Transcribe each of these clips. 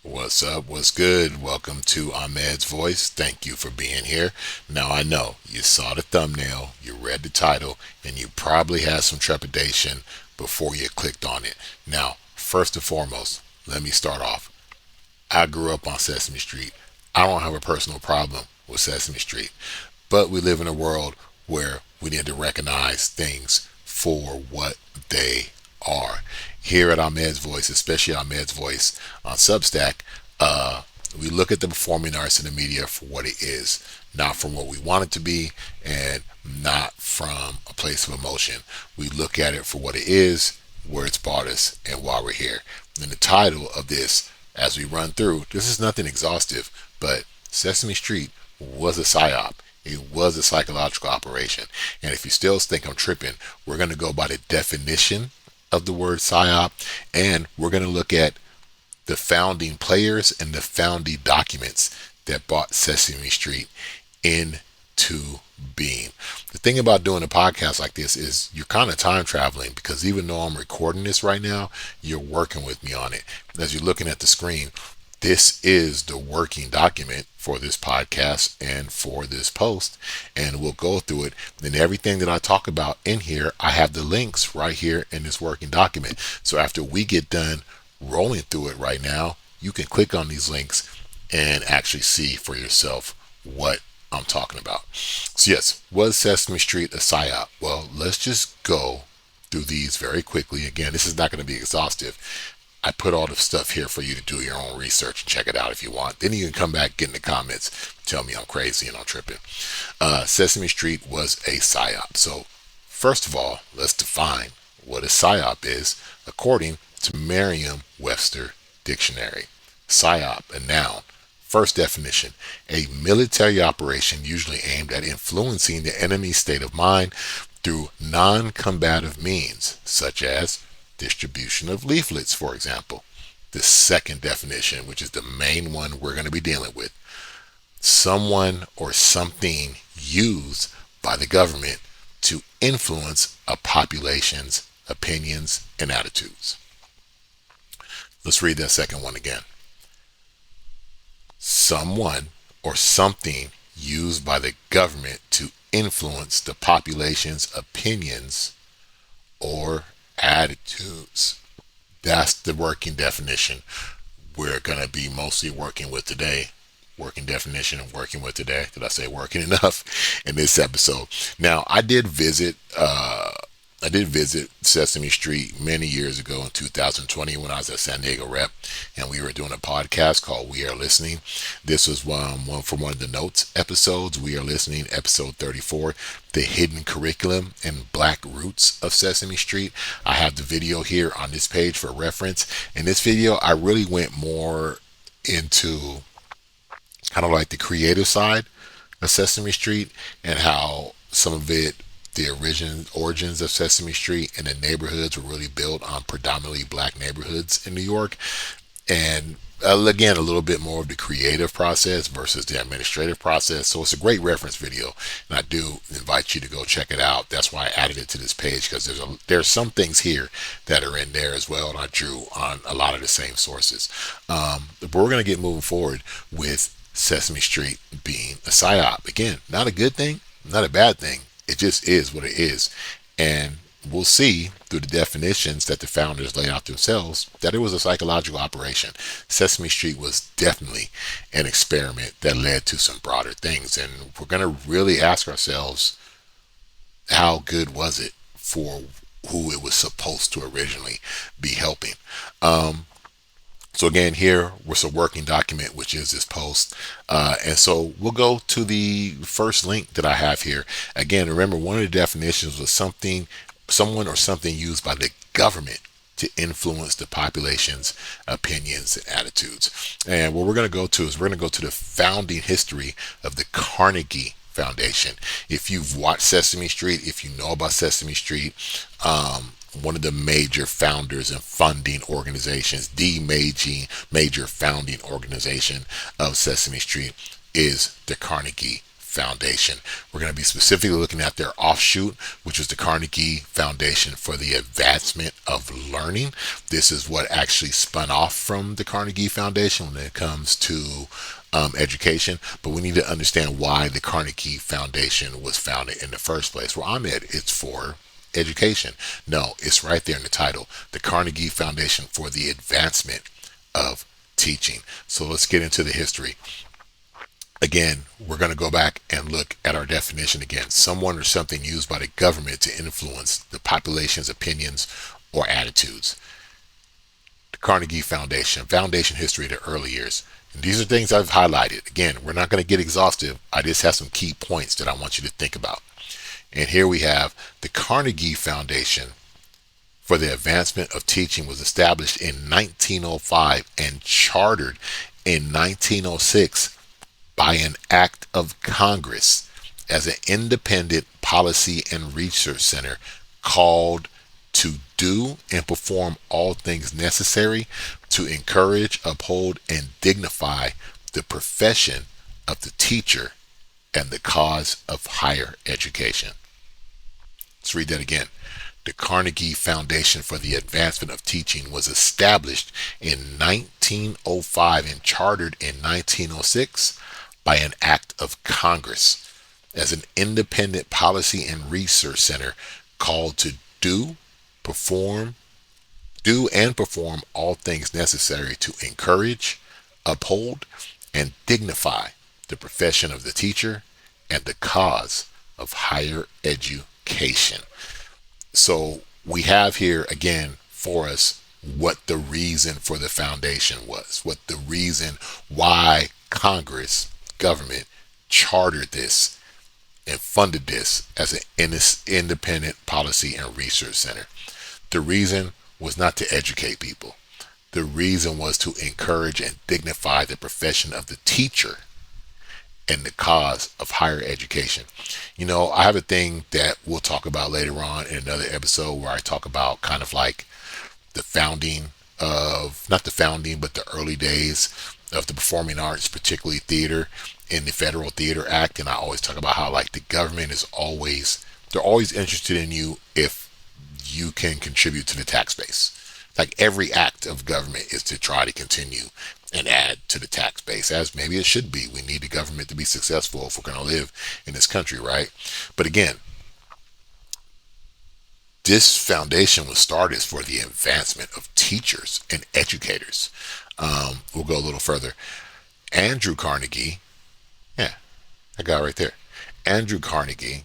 What's up? What's good? Welcome to Ahmed's Voice. Thank you for being here. Now, I know you saw the thumbnail, you read the title, and you probably had some trepidation before you clicked on it. Now, first and foremost, let me start off. I grew up on Sesame Street. I don't have a personal problem with Sesame Street, but we live in a world where we need to recognize things for what they are. Here at Ahmed's Voice, especially Ahmed's Voice on Substack, we look at the performing arts and the media for what it is, not from what we want it to be, and not from a place of emotion. We look at it for what it is, where it's brought us, and why we're here. And the title of this, as we run through, this is nothing exhaustive, but Sesame Street was a psyop. It was a psychological operation. And if you still think I'm tripping, we're going to go by the definition of the word psyop, and we're going to look at the founding players and the founding documents that brought Sesame Street into being. The thing about doing a podcast like this is you're kind of time traveling, because even though I'm recording this right now, you're working with me on it. As you're looking at the screen, this is the working document for this podcast and for this post, and we'll go through it. And everything that I talk about in here, I have the links right here in this working document. So after we get done rolling through it right now, you can click on these links and actually see for yourself what I'm talking about. So yes, was Sesame Street a psyop? Well, let's just go through these very quickly. Again, this is not going to be exhaustive. I put all the stuff here for you to do your own research and check it out if you want. Then you can come back, get in the comments, tell me I'm crazy and I'm tripping. Sesame Street was a psyop. So first of all, let's define what a psyop is according to Merriam-Webster Dictionary. Psyop, a noun. First definition, a military operation usually aimed at influencing the enemy's state of mind through non-combative means, such as distribution of leaflets, for example. The second definition, which is the main one we're going to be dealing with, someone or something used by the government to influence a population's opinions and attitudes. Let's read that second one again. Someone or something used by the government to influence the population's opinions or attitudes. That's the working definition we're going to be mostly working with today. Working definition of working with today. Did I say working enough in this episode? Now, I did visit Sesame Street many years ago in 2020 when I was at San Diego Rep, and we were doing a podcast called We Are Listening. This was one from one of the notes episodes. We Are Listening, episode 34, the hidden curriculum and black roots of Sesame Street. I have the video here on this page for reference. In this video, I really went more into kind of like the creative side of Sesame Street and how some of it, the origins of Sesame Street and the neighborhoods were really built on predominantly black neighborhoods in New York. And again, a little bit more of the creative process versus the administrative process. So it's a great reference video, and I do invite you to go check it out. That's why I added it to this page, because there's some things here that are in there as well, and I drew on a lot of the same sources. But we're going to get moving forward with Sesame Street being a psyop. Again, not a good thing, not a bad thing. It just is what it is. And we'll see through the definitions that the founders lay out themselves that it was a psychological operation. Sesame Street was definitely an experiment that led to some broader things. And we're going to really ask ourselves, how good was it for who it was supposed to originally be helping? So again, here was a working document, which is this post. And so we'll go to the first link that I have here. Again, remember, one of the definitions was someone or something used by the government to influence the population's opinions and attitudes. And what we're going to go to is we're going to go to the founding history of the Carnegie Foundation. If you've watched Sesame Street, if you know about Sesame Street, one of the major founders and funding organizations, the major founding organization of Sesame Street is the Carnegie Foundation. We're going to be specifically looking at their offshoot, which is the Carnegie Foundation for the Advancement of Learning. This is what actually spun off from the Carnegie Foundation when it comes to education. But we need to understand why the Carnegie Foundation was founded in the first place. Well, Ahmed, it's for education. No, it's right there in the title, the Carnegie Foundation for the Advancement of Teaching. So let's get into the history. Again, we're going to go back and look at our definition again. Someone or something used by the government to influence the population's opinions or attitudes. The Carnegie Foundation, foundation history of the early years. And these are things I've highlighted. Again, we're not going to get exhaustive. I just have some key points that I want you to think about. And here we have the Carnegie Foundation for the Advancement of Teaching was established in 1905 and chartered in 1906 by an act of Congress as an independent policy and research center called to do and perform all things necessary to encourage, uphold, and dignify the profession of the teacher and the cause of higher education. Let's read that again. The Carnegie Foundation for the Advancement of Teaching was established in 1905 and chartered in 1906 by an act of Congress as an independent policy and research center called to do and perform all things necessary to encourage, uphold, and dignify the profession of the teacher and the cause of higher education. So we have here again for us what the reason for the foundation was, what the reason why Congress, government, chartered this and funded this as an independent policy and research center. The reason was not to educate people. The reason was to encourage and dignify the profession of the teacher and the cause of higher education. You know, I have a thing that we'll talk about later on in another episode where I talk about kind of like the founding of, not the founding, but the early days of the performing arts, particularly theater, in the Federal Theater Act. And I always talk about how like the government is always, they're always interested in you if you can contribute to the tax base. Like every act of government is to try to continue and add to the tax base, as maybe it should be. We need the government to be successful if we're going to live in this country, right? But again, this foundation was started for the advancement of teachers and educators. We'll go a little further. Andrew Carnegie, yeah, I got it right there. Andrew Carnegie,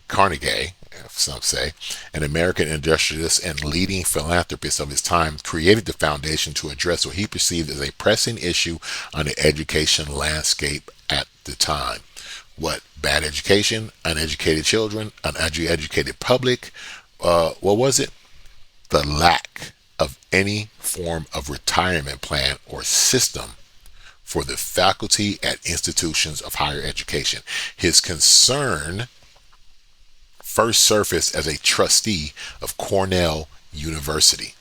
some say, an American industrialist and leading philanthropist of his time, created the foundation to address what he perceived as a pressing issue on the education landscape at the time. What? Bad education, uneducated children, uneducated public. What was it? The lack of any form of retirement plan or system for the faculty at institutions of higher education. His concern first surfaced as a trustee of Cornell University,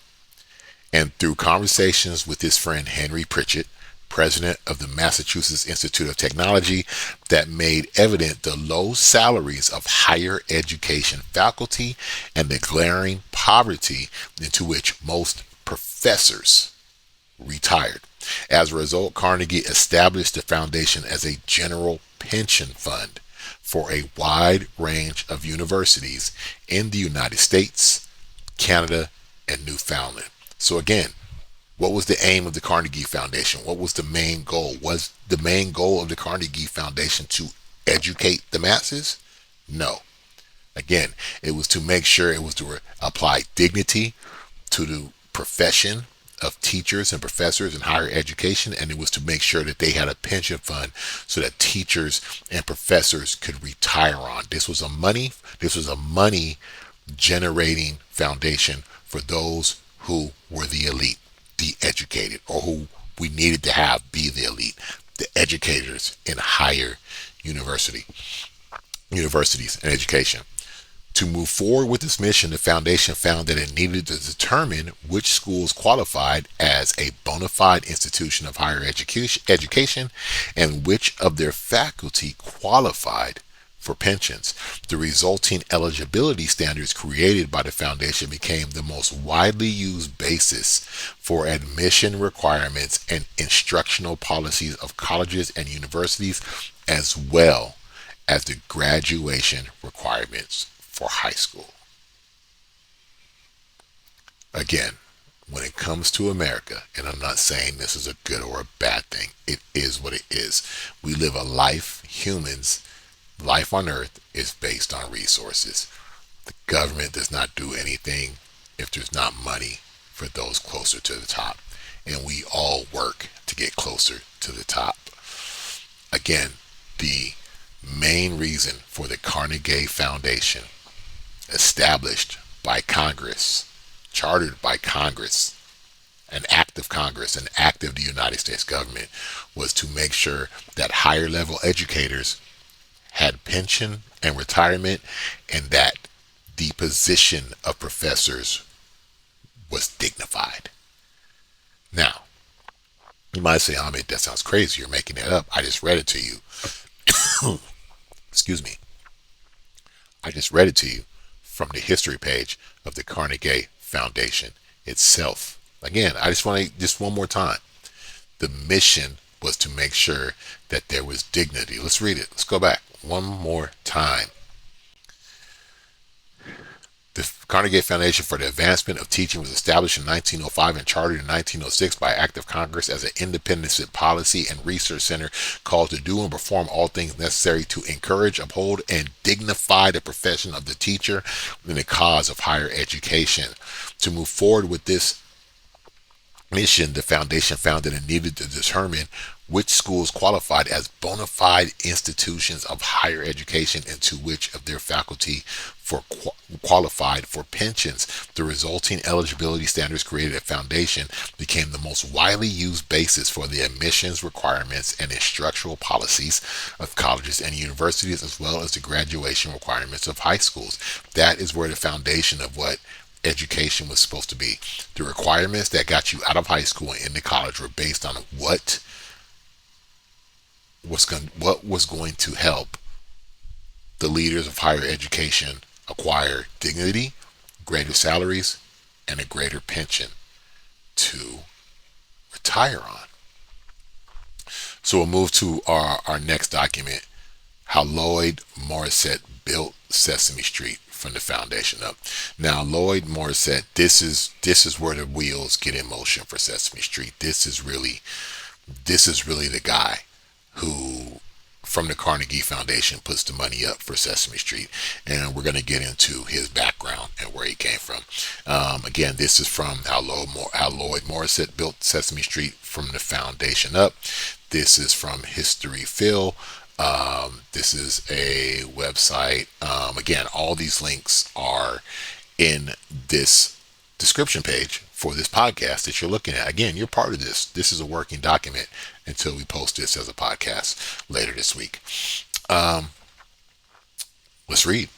and through conversations with his friend Henry Pritchett, president of the Massachusetts Institute of Technology, that made evident the low salaries of higher education faculty and the glaring poverty into which most professors retired. As a result, Carnegie established the foundation as a general pension fund for a wide range of universities in the United States, Canada, and Newfoundland. So again, what was the aim of the Carnegie Foundation? What was the main goal? Was the main goal of the Carnegie Foundation to educate the masses? No. Again, it was to make sure it was to apply dignity to the profession of teachers and professors in higher education, and it was to make sure that they had a pension fund so that teachers and professors could retire on. This was a money generating foundation for those who were the elite, the educated, or who we needed to have be the elite, the educators in higher universities and education. To move forward with this mission, the foundation found that it needed to determine which schools qualified as a bona fide institution of higher education and which of their faculty qualified for pensions. The resulting eligibility standards created by the foundation became the most widely used basis for admission requirements and instructional policies of colleges and universities, as well as the graduation requirements for high school. Again, when it comes to America, and I'm not saying this is a good or a bad thing, it is what it is. We live a life, humans, life on earth is based on resources. The government does not do anything if there's not money for those closer to the top. And we all work to get closer to the top. Again, the main reason for the Carnegie Foundation, established by Congress, chartered by Congress, an act of Congress, an act of the United States government, was to make sure that higher level educators had pension and retirement, and that the position of professors was dignified. Now, you might say, Ahmed, that sounds crazy. You're making it up. I just read it to you. Excuse me. I just read it to you from the history page of the Carnegie Foundation itself. Again, I just want to, just one more time. The mission was to make sure that there was dignity. Let's read it. Let's go back one more time. The Carnegie Foundation for the Advancement of Teaching was established in 1905 and chartered in 1906 by Act of Congress as an independent policy and research center called to do and perform all things necessary to encourage, uphold, and dignify the profession of the teacher and the cause of higher education. To move forward with this mission, the foundation found that it needed to determine which schools qualified as bona fide institutions of higher education and to which of their faculty for qualified for pensions. The resulting eligibility standards created at foundation became the most widely used basis for the admissions requirements and instructional policies of colleges and universities, as well as the graduation requirements of high schools. That is where the foundation of what education was supposed to be. The requirements that got you out of high school and into college were based on what was going to help the leaders of higher education acquire dignity, greater salaries, and a greater pension to retire on. So we'll move to our next document, how Lloyd Morissette built Sesame Street from the foundation up. Now, Lloyd Morissette, this is where the wheels get in motion for Sesame Street. This is really the guy who, from the Carnegie Foundation, puts the money up for Sesame Street, and we're going to get into his background and where he came from. Again, this is from how Lloyd Morissette built Sesame Street from the foundation up. This is from History Phil. This is a website. Again, all these links are in this description page for this podcast that you're looking at. Again, you're part of this. This is a working document until we post this as a podcast later this week. Let's read.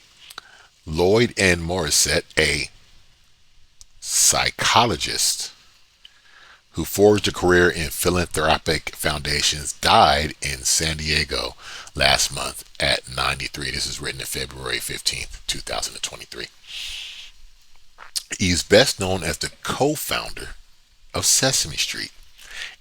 Lloyd N. Morissette, a psychologist who forged a career in philanthropic foundations, died in San Diego last month at 93. This is written on February 15th, 2023. He's best known as the co-founder of Sesame Street.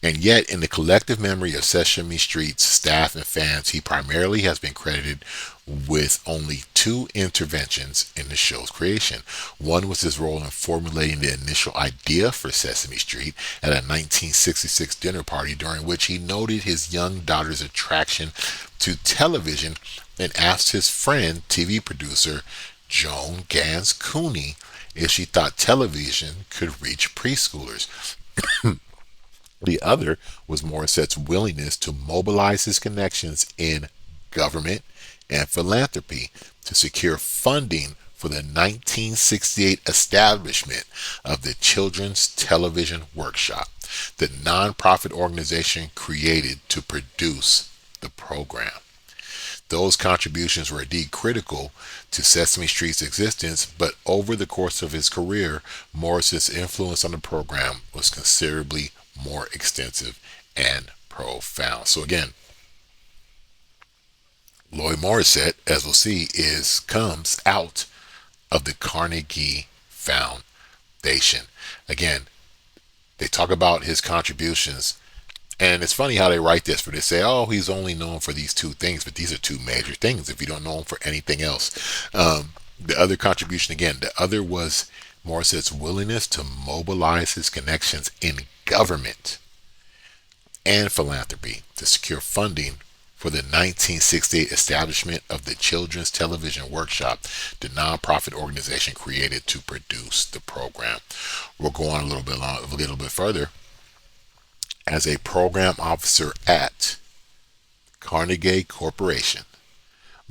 And yet, in the collective memory of Sesame Street's staff and fans, he primarily has been credited with only 2 interventions in the show's creation. One was his role in formulating the initial idea for Sesame Street at a 1966 dinner party, during which he noted his young daughter's attraction to television and asked his friend, TV producer Joan Gans Cooney, if she thought television could reach preschoolers. The other was Morissette's willingness to mobilize his connections in government and philanthropy to secure funding for the 1968 establishment of the Children's Television Workshop, the nonprofit organization created to produce the program. Those contributions were indeed critical to Sesame Street's existence, but over the course of his career, Morissette's influence on the program was considerably more extensive and profound. So again, Lloyd Morissette, as we'll see, is comes out of the Carnegie Foundation. Again, they talk about his contributions, and it's funny how they write this, for they say, "Oh, he's only known for these two things," but these are two major things. If you don't know him for anything else, the other contribution, again, the other was Morissette's willingness to mobilize his connections in government and philanthropy to secure funding for the 1968 establishment of the Children's Television Workshop, the nonprofit organization created to produce the program. We'll go on a little bit further. As a program officer at Carnegie Corporation,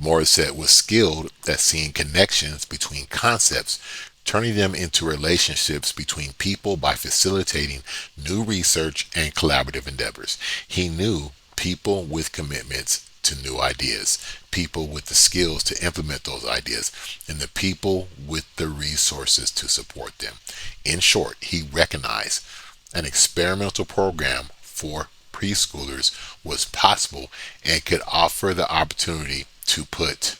Morissette was skilled at seeing connections between concepts, turning them into relationships between people by facilitating new research and collaborative endeavors. He knew people with commitments to new ideas, people with the skills to implement those ideas, and the people with the resources to support them. In short, he recognized an experimental program for preschoolers was possible and could offer the opportunity to put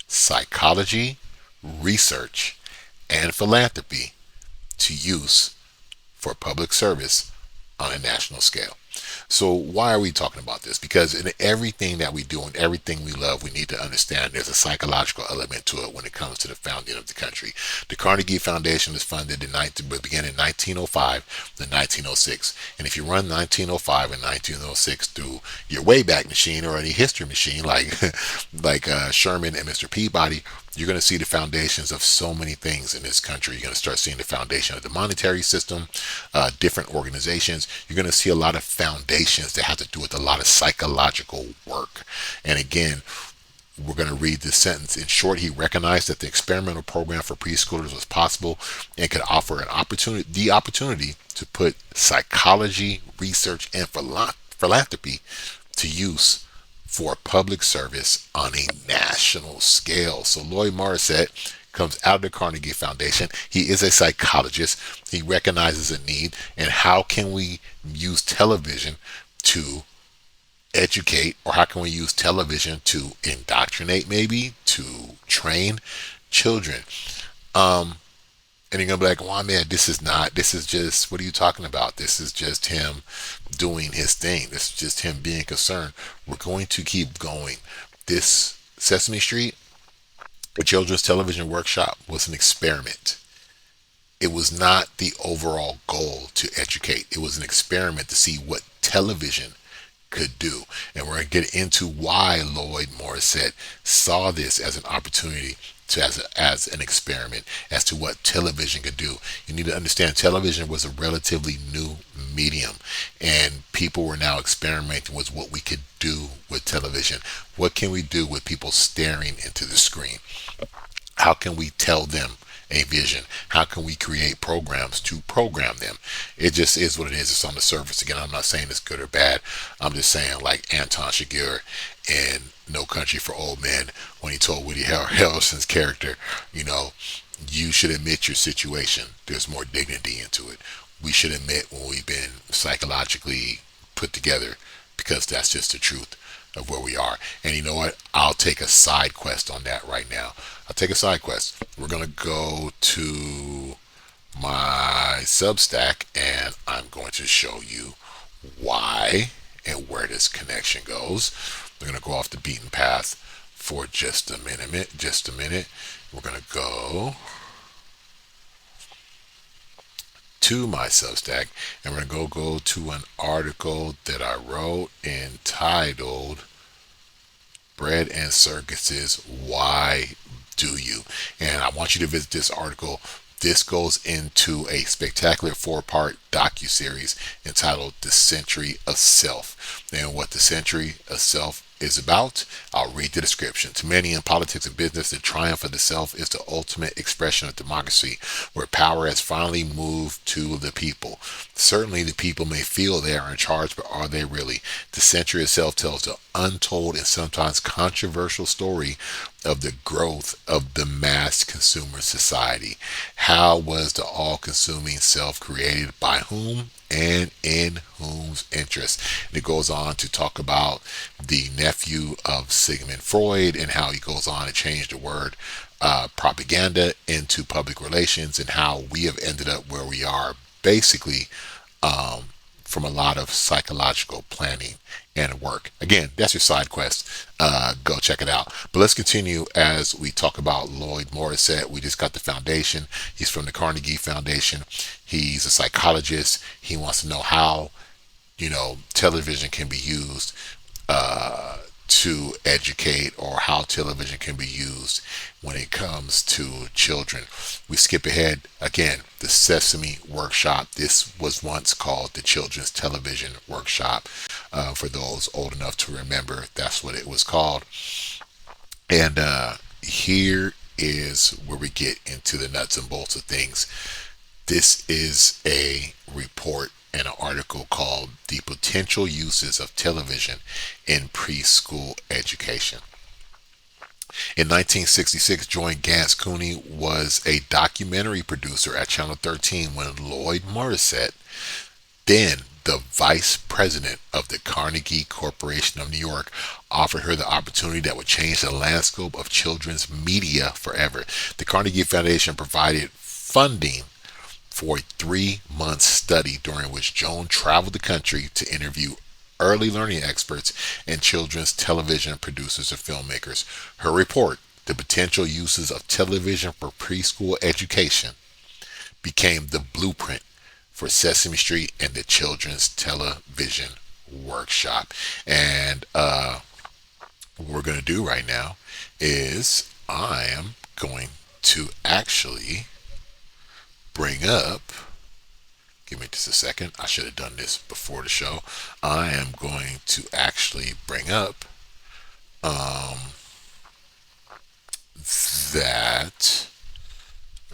psychology, research, and philanthropy to use for public service on a national scale. So why are we talking about this? Because in everything that we do and everything we love, we need to understand there's a psychological element to it when it comes to the founding of the country. The Carnegie Foundation was funded began in 1905 to 1906. And if you run 1905 and 1906 through your Wayback Machine or any history machine like Sherman and Mr. Peabody, you're going to see the foundations of so many things in this country. You're going to start seeing the foundation of the monetary system, different organizations. You're going to see a lot of foundations that have to do with a lot of psychological work. And again, we're going to read this sentence. In short, he recognized that the experimental program for preschoolers was possible and could offer the opportunity to put psychology, research, and philanthropy to use for public service on a national scale. So Lloyd Morissette comes out of the Carnegie Foundation. He is a psychologist. He recognizes a need, and how can we use television to educate, or how can we use television to indoctrinate, maybe to train children? And you're gonna be like, "Well, man, this is just, what are you talking about? This is just him doing his thing. This is just him being concerned." We're going to keep going. This Sesame Street, the Children's Television Workshop, was an experiment. It was not the overall goal to educate. It was an experiment to see what television could do. And we're going to get into why Lloyd Morissette saw this as an opportunity to, as an experiment as to what television could do. You need to understand television was a relatively new medium, and people were now experimenting with what we could do with television. What can we do with people staring into the screen? How can we tell them a vision? How can we create programs to program them? It just is what it is. It's on the surface. Again, I'm not saying it's good or bad. I'm just saying, like Anton Chigurh in No Country for Old Men, when he told Woody Harrelson's character, you should admit your situation. There's more dignity into it. We should admit when we've been psychologically put together, because that's just the truth of where we are. And you know what? I'll take a side quest on that right now. I'll take a side quest. We're going to go to my Substack, and I'm going to show you why and where this connection goes. We're going to go off the beaten path for just a minute. We're going to go to my Substack, and we're going to go to an article that I wrote entitled "Bread and Circuses, Why Do You?" And I want you to visit this article. This goes into a spectacular 4-part docuseries entitled "The Century of Self." And what the Century of Self is about, I'll read the description. To many in politics and business, the triumph of the self is the ultimate expression of democracy, where power has finally moved to the people. Certainly the people may feel they are in charge, but are they really? The Century of Self tells the untold and sometimes controversial story of the growth of the mass consumer society. How was the all-consuming self created? By whom? And in whose interest? psychiatrist. And it goes on to talk about the nephew of Sigmund Freud and how he goes on to change the word propaganda into public relations, and how we have ended up where we are, basically um, from a lot of psychological planning and work. Again, that's your side quest. Go check it out. But let's continue as we talk about Lloyd Morissette. We just got the foundation. He's from the Carnegie Foundation. He's a psychologist. He wants to know how, television can be used to educate, or how television can be used when it comes to children. We skip ahead again. The Sesame Workshop. This was once called the Children's Television Workshop. For those old enough to remember, that's what it was called. And here is where we get into the nuts and bolts of things. This is a report and an article called The Potential Uses of Television in Preschool Education. In 1966, Joy Gans Cooney was a documentary producer at Channel 13 when Lloyd Morissette, then the vice president of the Carnegie Corporation of New York, offered her the opportunity that would change the landscape of children's media forever. The Carnegie Foundation provided funding for a 3-month study during which Joan traveled the country to interview early learning experts and children's television producers and filmmakers. Her report, The Potential Uses of Television for Preschool Education, became the blueprint for Sesame Street and the Children's Television Workshop. And what we're going to do right now is I am going to actually bring up, give me just a second, I should have done this before the show. I am going to actually bring up that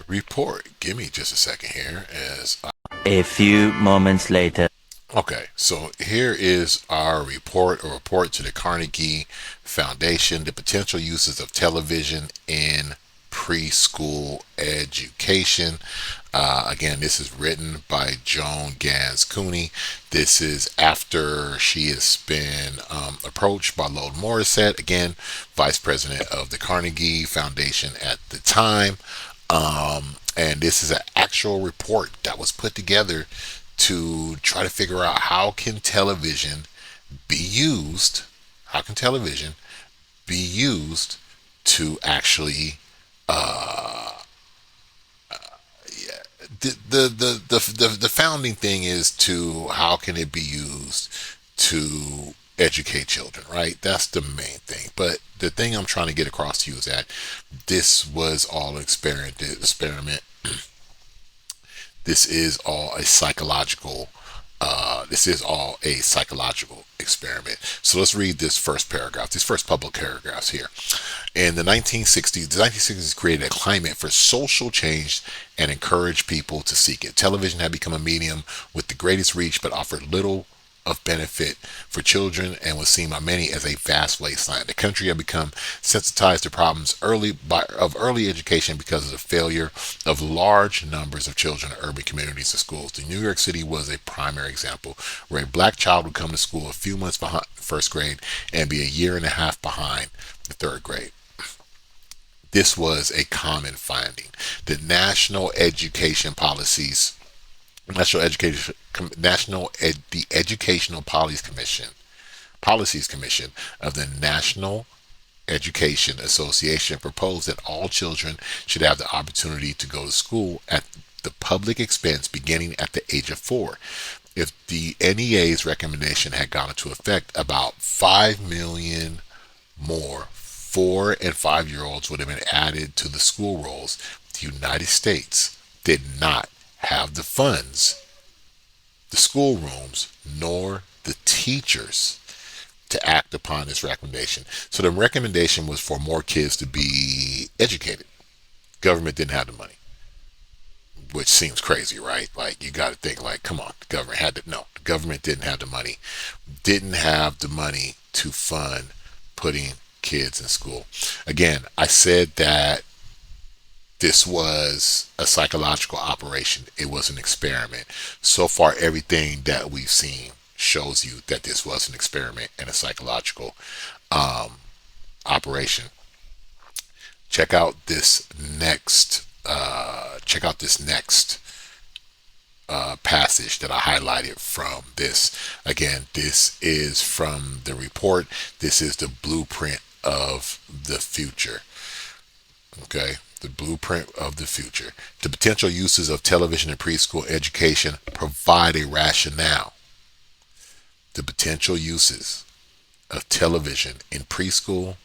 report. Give me just a second here as A few moments later. Okay, so here is our report, a report to the Carnegie Foundation, the potential uses of television in preschool education. Again, this is written by Joan Gans Cooney. This is after she has been approached by Lloyd Morissette, again, vice president of the Carnegie Foundation at the time. And this is an actual report that was put together to try to figure out how can television be used, to actually yeah, the founding thing is to how can it be used to educate children, right? That's the main thing. But the thing I'm trying to get across to you is that this was all an experiment. This is all a psychological experiment. So let's read this first paragraph, these first public paragraphs here. In the 1960s created a climate for social change and encouraged people to seek it. Television had become a medium with the greatest reach, but offered little of benefit for children and was seen by many as a vast wasteland. The country had become sensitized to problems of early education because of the failure of large numbers of children in urban communities and schools. The New York City was a primary example, where a black child would come to school a few months behind first grade and be a year and a half behind the third grade. This was a common finding. The National Educational Policies Commission of the National Education Association proposed that all children should have the opportunity to go to school at the public expense beginning at the age of 4. If the NEA's recommendation had gone into effect, about 5 million more 4 and 5-year-olds would have been added to the school rolls. The United States did not have the funds, the schoolrooms, nor the teachers to act upon this recommendation. So the recommendation was for more kids to be educated. Government didn't have the money, which seems crazy, right? Like, you got to think, like, come on, the government had to. No, the government didn't have the money. Didn't have the money to fund putting kids in school. Again, I said that this was a psychological operation. It was an experiment. So far, everything that we've seen shows you that this was an experiment and a psychological operation. Check out this next. Check out this next passage that I highlighted from this. Again, this is from the report. This is the blueprint of the future. Okay, the blueprint of the future. The potential uses of television in preschool education provide a rationale. The potential uses of television in preschool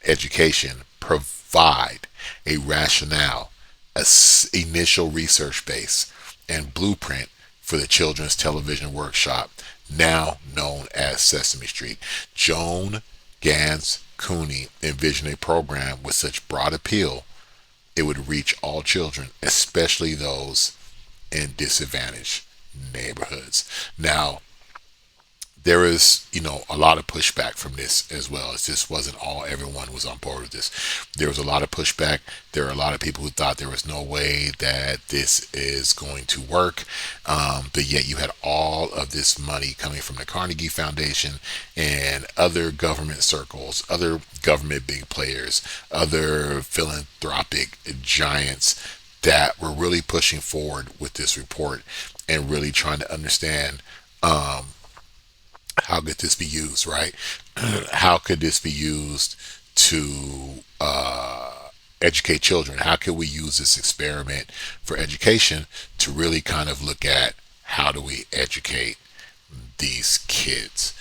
education provide a rationale, a initial research base, and blueprint for the Children's Television Workshop, now known as Sesame Street. Joan Gans Cooney envisioned a program with such broad appeal it would reach all children, especially those in disadvantaged neighborhoods. Now, there is, a lot of pushback from this as well. It just wasn't all everyone was on board with this. There was a lot of pushback. There are a lot of people who thought there was no way that this is going to work. But yet you had all of this money coming from the Carnegie Foundation and other government circles, other government big players, other philanthropic giants that were really pushing forward with this report and really trying to understand how could this be used, right? How could this be used to educate children? How could we use this experiment for education to really kind of look at how do we educate these kids?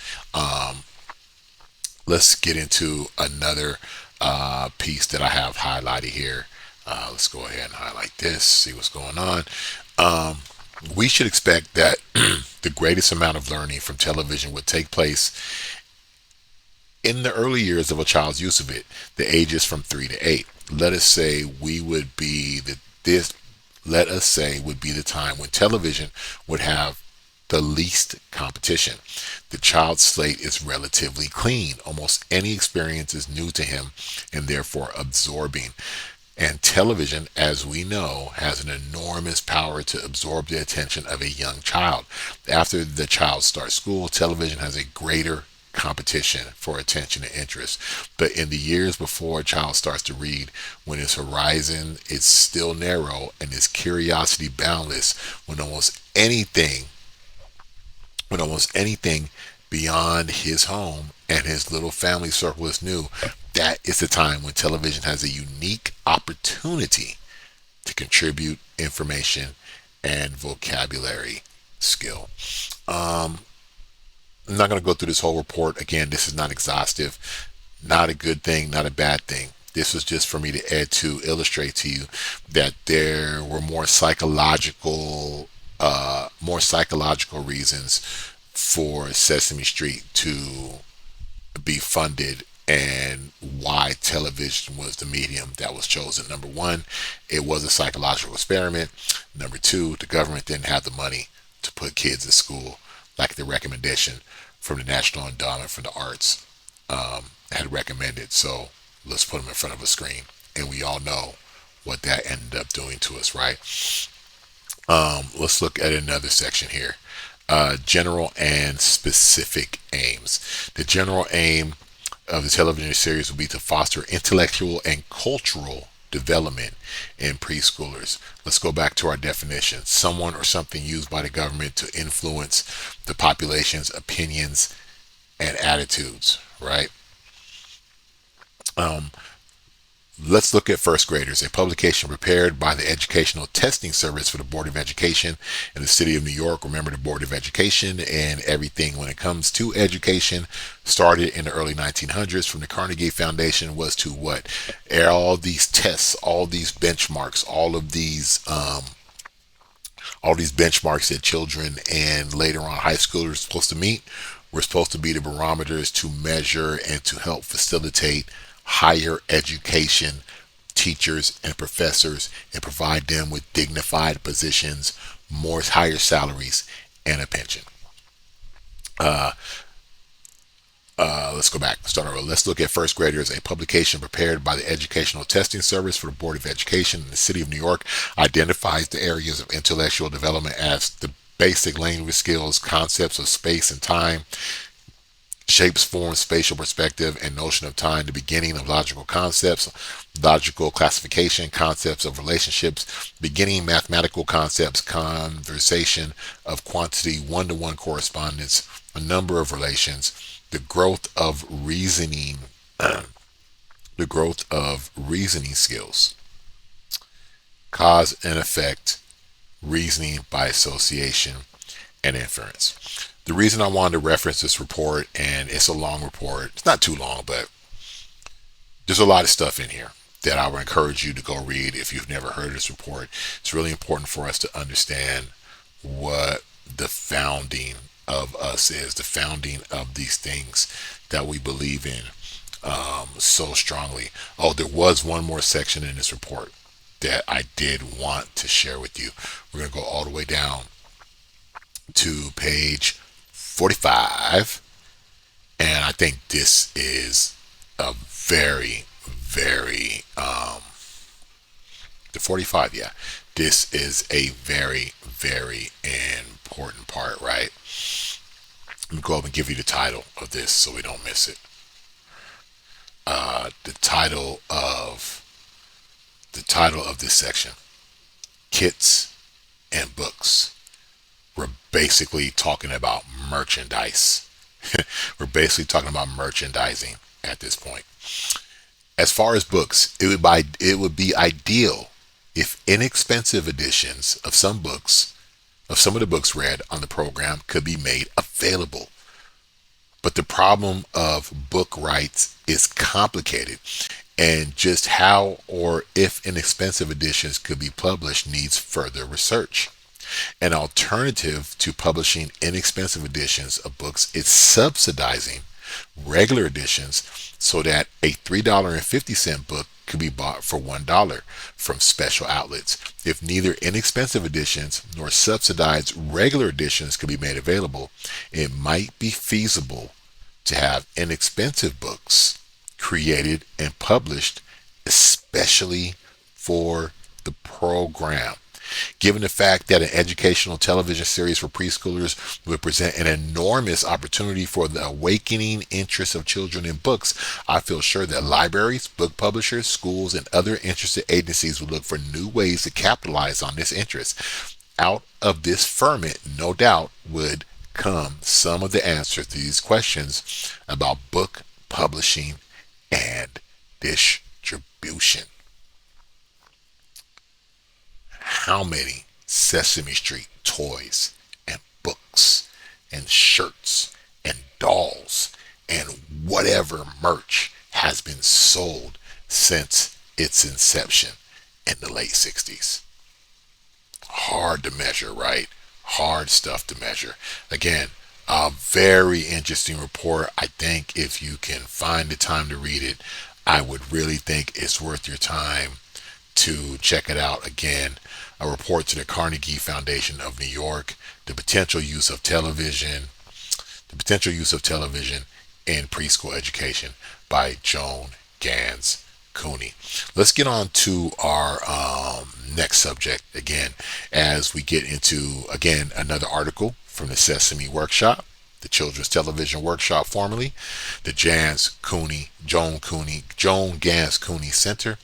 Let's get into another piece that I have highlighted here. Let's go ahead and highlight this, see what's going on. We should expect that the greatest amount of learning from television would take place in the early years of a child's use of it, the ages from 3 to 8. Let us say let us say would be the time when television would have the least competition. The child's slate is relatively clean. Almost any experience is new to him and therefore absorbing. And television, as we know, has an enormous power to absorb the attention of a young child. After the child starts school, television has a greater competition for attention and interest. But in the years before a child starts to read, when his horizon is still narrow and his curiosity boundless, when almost anything beyond his home and his little family circle is new, that is the time when television has a unique opportunity to contribute information and vocabulary skill. I'm not going to go through this whole report. Again, this is not exhaustive. Not a good thing, not a bad thing. This was just for me to illustrate to you that there were more psychological reasons for Sesame Street to be funded and why television was the medium that was chosen. Number one, it was a psychological experiment. Number two, the government didn't have the money to put kids in school like the recommendation from the National Endowment for the Arts had recommended. So let's put them in front of a screen. And we all know what that ended up doing to us, right? Let's look at another section here. General and specific aims. The general aim of the television series will be to foster intellectual and cultural development in preschoolers. Let's go back to our definition. Someone or something used by the government to influence the population's opinions and attitudes, right? Let's look at first graders, a publication prepared by the Educational Testing Service for the Board of Education in the city of New York. Remember, the Board of Education and everything when it comes to education started in the early 1900s from the Carnegie Foundation was to what? All these tests, all these benchmarks, all these benchmarks that children and later on high schoolers are supposed to meet were supposed to be the barometers to measure and to help facilitate higher education teachers and professors and provide them with dignified positions, more higher salaries, and a pension. Let's go back. Start over. Let's look at first graders. A publication prepared by the Educational Testing Service for the Board of Education in the city of New York identifies the areas of intellectual development as the basic language skills, concepts of space and time, shapes, forms, spatial perspective, and notion of time, the beginning of logical concepts, logical classification, concepts of relationships, beginning mathematical concepts, conversation of quantity, one-to-one correspondence, a number of relations, the growth of reasoning, the growth of reasoning skills, cause and effect, reasoning by association, and inference. The reason I wanted to reference this report, and it's a long report, it's not too long, but there's a lot of stuff in here that I would encourage you to go read if you've never heard of this report. It's really important for us to understand what the founding of us is, the founding of these things that we believe in so strongly. Oh, there was one more section in this report that I did want to share with you. We're going to go all the way down to page 45, and I think this is a very the 45, yeah, this is a very important part, right? Let me go up and give you the title of this so we don't miss it. The title of this section: Kits and Books. We're basically talking about merchandise. We're basically talking about merchandising at this point. As far as books, it would be ideal if inexpensive editions of some of the books read on the program could be made available. But the problem of book rights is complicated, and just how or if inexpensive editions could be published needs further research. An alternative to publishing inexpensive editions of books is subsidizing regular editions so that a $3.50 book could be bought for $1 from special outlets. If neither inexpensive editions nor subsidized regular editions could be made available, it might be feasible to have inexpensive books created and published especially for the program. Given the fact that an educational television series for preschoolers would present an enormous opportunity for the awakening interest of children in books, I feel sure that libraries, book publishers, schools, and other interested agencies would look for new ways to capitalize on this interest. Out of this ferment, no doubt, would come some of the answers to these questions about book publishing and distribution. How many Sesame Street toys and books and shirts and dolls and whatever merch has been sold since its inception in the late 60s? Hard to measure, right? Hard stuff to measure. Again, a very interesting report. I think if you can find the time to read it, I would really think it's worth your time to check it out. Again, a report to the Carnegie Foundation of New York, the potential use of television in preschool education, by Joan Gans Cooney. Let's get on to our next subject again, as we get into again another article from the Sesame Workshop, the Children's Television Workshop, formerly the Joan Gans Cooney Center.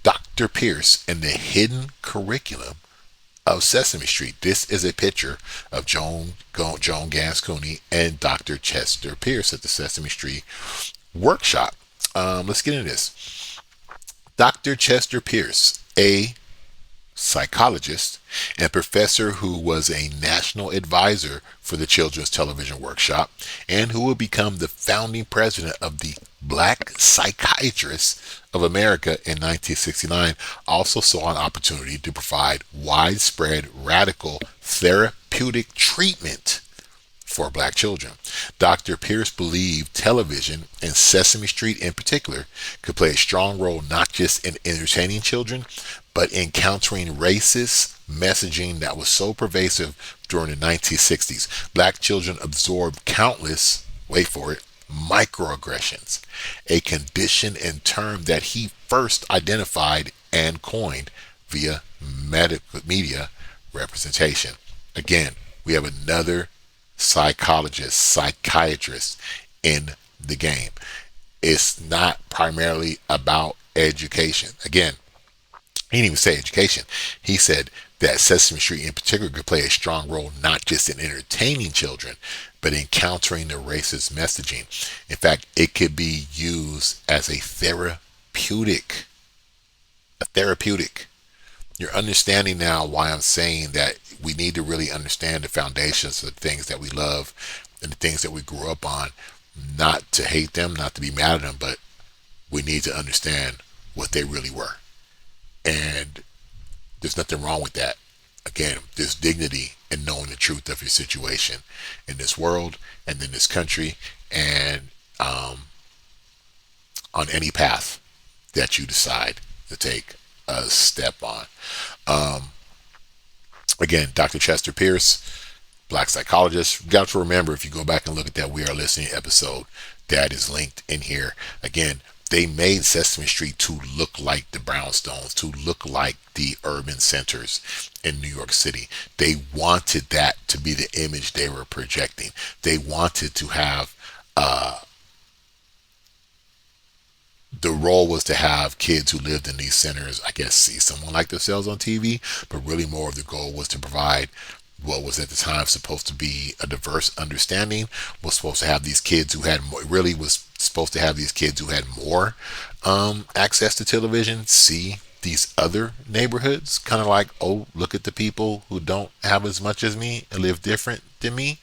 Dr. Pierce and the Hidden Curriculum of Sesame Street. This is a picture of Joan Gans Cooney and Dr. Chester Pierce at the Sesame Street Workshop. Let's get into this. Dr. Chester Pierce, a psychologist and professor who was a national advisor for the Children's Television Workshop, and who will become the founding president of the Black Psychiatrists of America in 1969, also saw an opportunity to provide widespread radical therapeutic treatment for black children. Dr. Pierce believed television, and Sesame Street in particular, could play a strong role not just in entertaining children, but in countering racist messaging that was so pervasive during the 1960s. Black children absorbed countless, wait for it, microaggressions, a condition and term that he first identified and coined via media representation. Again, We have another psychologist, psychiatrist in the game. It's not primarily about education. Again, he didn't even say education. He said that Sesame Street in particular could play a strong role not just in entertaining children, but in countering the racist messaging. In fact, it could be used as a therapeutic. A therapeutic. You're understanding now why I'm saying that we need to really understand the foundations of the things that we love and the things that we grew up on. Not to hate them, not to be mad at them, but we need to understand what they really were. And there's nothing wrong with that. Again, there's dignity in knowing the truth of your situation in this world and in this country, and on any path that you decide to take a step on. Um, Again, Dr. Chester Pierce, black psychologist. You got to remember, if you go back and look at that We Are Listening episode, that is linked in here. Again, they made Sesame Street to look like the brownstones, to look like the urban centers in New York City. They wanted that to be the image they were projecting. They wanted to have the role was to have kids who lived in these centers, I guess, see someone like themselves on TV, but really more of the goal was to provide what was at the time supposed to be a diverse understanding, was supposed to have these kids who had more, really was supposed to have these kids who had more access to television see these other neighborhoods, kind of like, oh, look at the people who don't have as much as me and live different than me.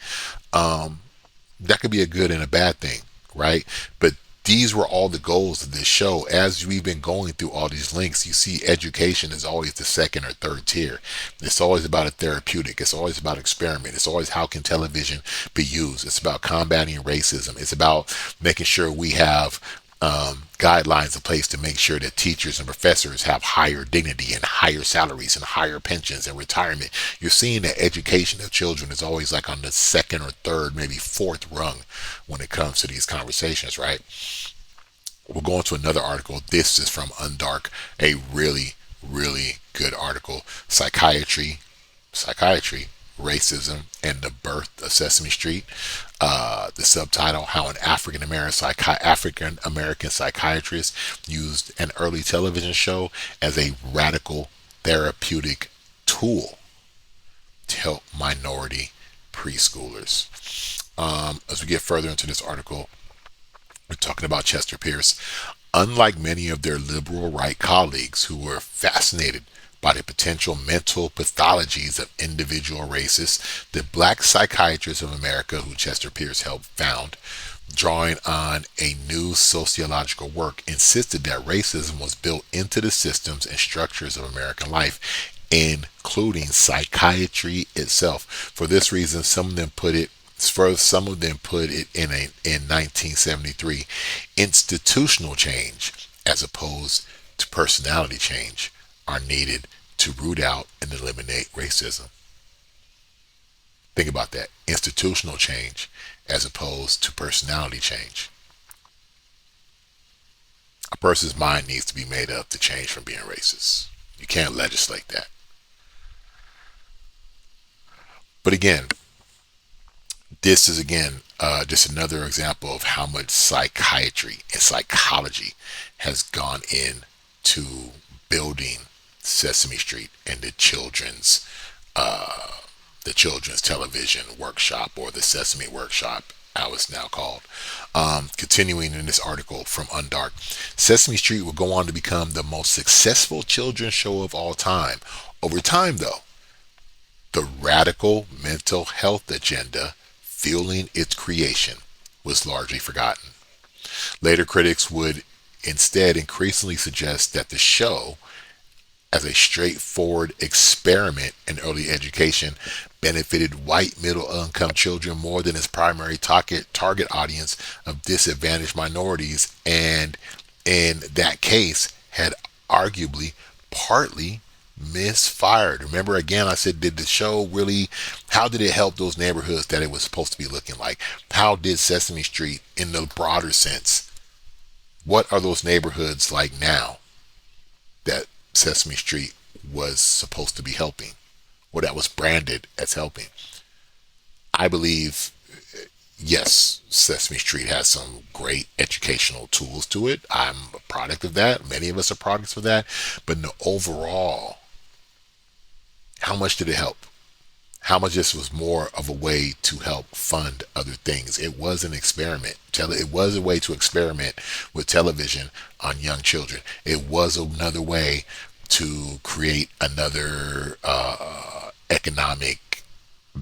That could be a good and a bad thing, right? But these were all the goals of this show. As we've been going through all these links, you see education is always the second or third tier. It's always about a therapeutic. It's always about experiment. It's always how can television be used. It's about combating racism. It's about making sure we have guidelines in place to make sure that teachers and professors have higher dignity and higher salaries and higher pensions and retirement. You're seeing that education of children is always like on the second or third, maybe fourth rung when it comes to these conversations, right? We'll go into another article. This is from Undark, a really, really good article. Psychiatry, Racism, and the Birth of Sesame Street. The subtitle, How an African American Psychiatrist Used an Early Television Show as a Radical Therapeutic Tool to Help Minority Preschoolers. As we get further into this article, we're talking about Chester Pierce. Unlike many of their liberal right colleagues who were fascinated by the potential mental pathologies of individual races, the black psychiatrists of America, who Chester Pierce helped found, drawing on a new sociological work, insisted that racism was built into the systems and structures of American life, including psychiatry itself. For this reason, some of them put it in 1973, institutional change as opposed to personality change are needed to root out and eliminate racism. Think about that. Institutional change as opposed to personality change. A person's mind needs to be made up to change from being racist. You can't legislate that. But again, this is just another example of how much psychiatry and psychology has gone into building Sesame Street and the children's television workshop, or the Sesame Workshop, how it's now called. Continuing in this article from Undark, Sesame Street will go on to become the most successful children's show of all time. Over time, though, the radical mental health agenda fueling its creation was largely forgotten. Later critics would instead increasingly suggest that the show, as a straightforward experiment in early education, benefited white middle-income children more than its primary target audience of disadvantaged minorities, and in that case had arguably partly misfired. Remember, again, I said, did the show really, how did it help those neighborhoods that it was supposed to be looking like? How did Sesame Street, in the broader sense, what are those neighborhoods like now that Sesame Street was supposed to be helping, or that was branded as helping? I believe, yes, Sesame Street has some great educational tools to it. I'm a product of that. Many of us are products of that. But in the overall, how much did it help? How much this was more of a way to help fund other things. It was an experiment. It was a way to experiment with television on young children. It was another way to create another economic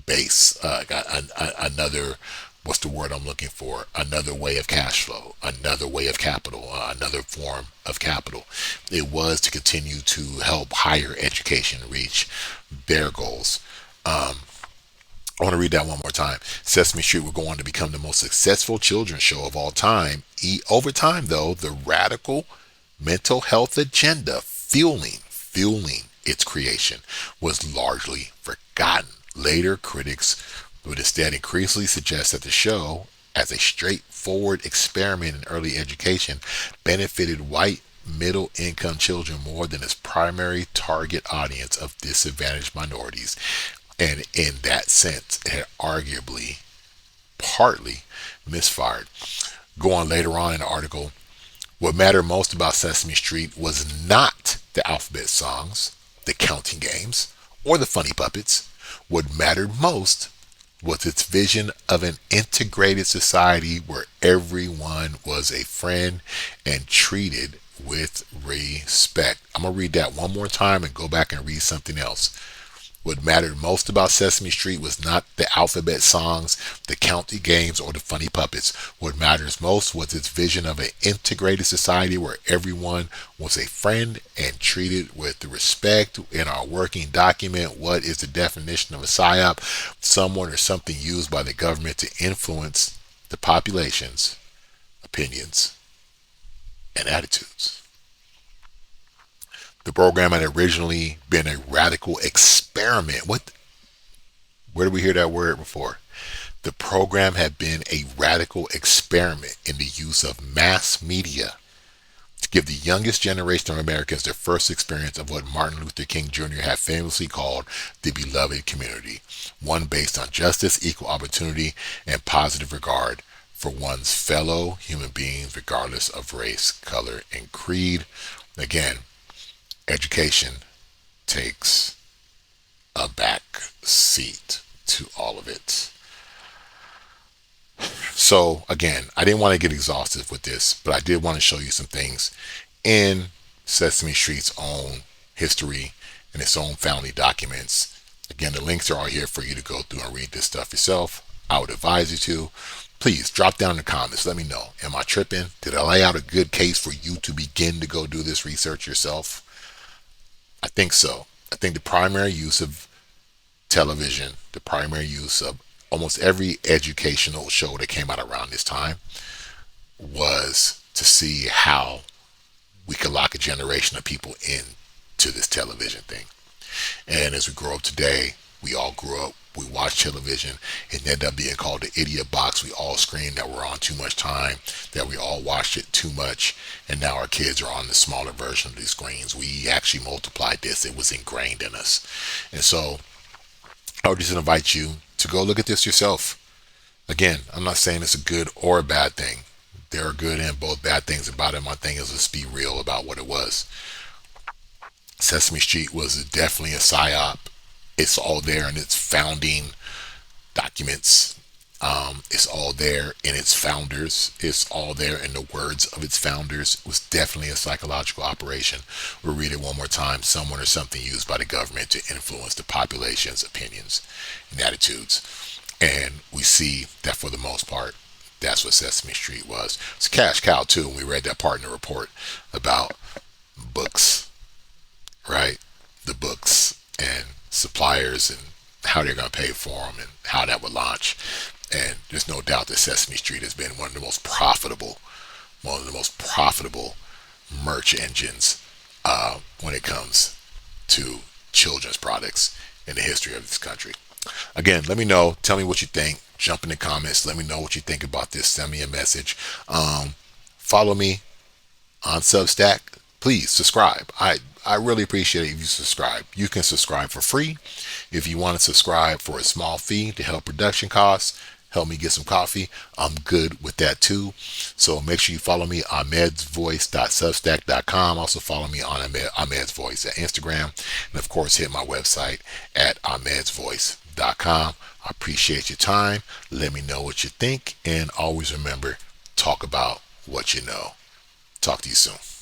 base, another, what's the word I'm looking for? Another way of cash flow, another way of capital, another form of capital. It was to continue to help higher education reach their goals. I want to read that one more time. Sesame Street will go on to become the most successful children's show of all time. Over time, though, the radical mental health agenda fueling its creation was largely forgotten. Later, critics would instead increasingly suggest that the show, as a straightforward experiment in early education, benefited white middle income children more than its primary target audience of disadvantaged minorities. And in that sense, it had arguably partly misfired. Go on later on in the article. What mattered most about Sesame Street was not the alphabet songs, the counting games, or the funny puppets. What mattered most was its vision of an integrated society where everyone was a friend and treated with respect. I'm going to read that one more time and go back and read something else. What mattered most about Sesame Street was not the alphabet songs, the county games, or the funny puppets. What matters most was its vision of an integrated society where everyone was a friend and treated with the respect. In our working document, what is the definition of a Psyop? Someone or something used by the government to influence the population's opinions and attitudes. The program had originally been a radical experiment. Where did we hear that word before? The program had been a radical experiment in the use of mass media to give the youngest generation of Americans their first experience of what Martin Luther King Jr. had famously called the beloved community, one based on justice, equal opportunity, and positive regard for one's fellow human beings, regardless of race, color, and creed. Again, education takes a back seat to all of it. So again, I didn't want to get exhaustive with this, but I did want to show you some things in Sesame Street's own history and its own founding documents. Again, the links are all here for you to go through and read this stuff yourself. I would advise you to. Please drop down in the comments. Let me know. Am I tripping? Did I lay out a good case for you to begin to go do this research yourself? I think so. I think the primary use of television, the primary use of almost every educational show that came out around this time was to see how we could lock a generation of people into this television thing. And as we grow up today, we all grew up, we watched television, it ended up being called the idiot box. We all screamed that we're on too much time, that we all watched it too much, and now our kids are on the smaller version of these screens. We actually multiplied this. It was ingrained in us. And so I would just invite you to go look at this yourself. Again, I'm not saying it's a good or a bad thing. There are good and both bad things about it. My thing is, let's be real about what it was. Sesame Street was definitely a psyop. It's all there in its founding documents. It's all there in its founders. It's all there in the words of its founders. It was definitely a psychological operation. We'll read it one more time. Someone or something used by the government to influence the population's opinions and attitudes. And we see that for the most part, that's what Sesame Street was. It's a cash cow too. And we read that part in the report about books, right? The books and suppliers and how they're going to pay for them and how that would launch. And there's no doubt that Sesame Street has been one of the most profitable merch engines when it comes to children's products in the history of this country. Again, let me know. Tell me what you think. Jump in the comments. Let me know what you think about this. Send me a message. Follow me on Substack. Please subscribe. I I really appreciate it if you subscribe. You can subscribe for free. If you want to subscribe for a small fee to help production costs, help me get some coffee, I'm good with that too. So make sure you follow me on ahmedsvoice.substack.com. Also follow me on Ahmed's Voice at Instagram. And of course, hit my website at ahmedsvoice.com. I appreciate your time. Let me know what you think. And always remember, talk about what you know. Talk to you soon.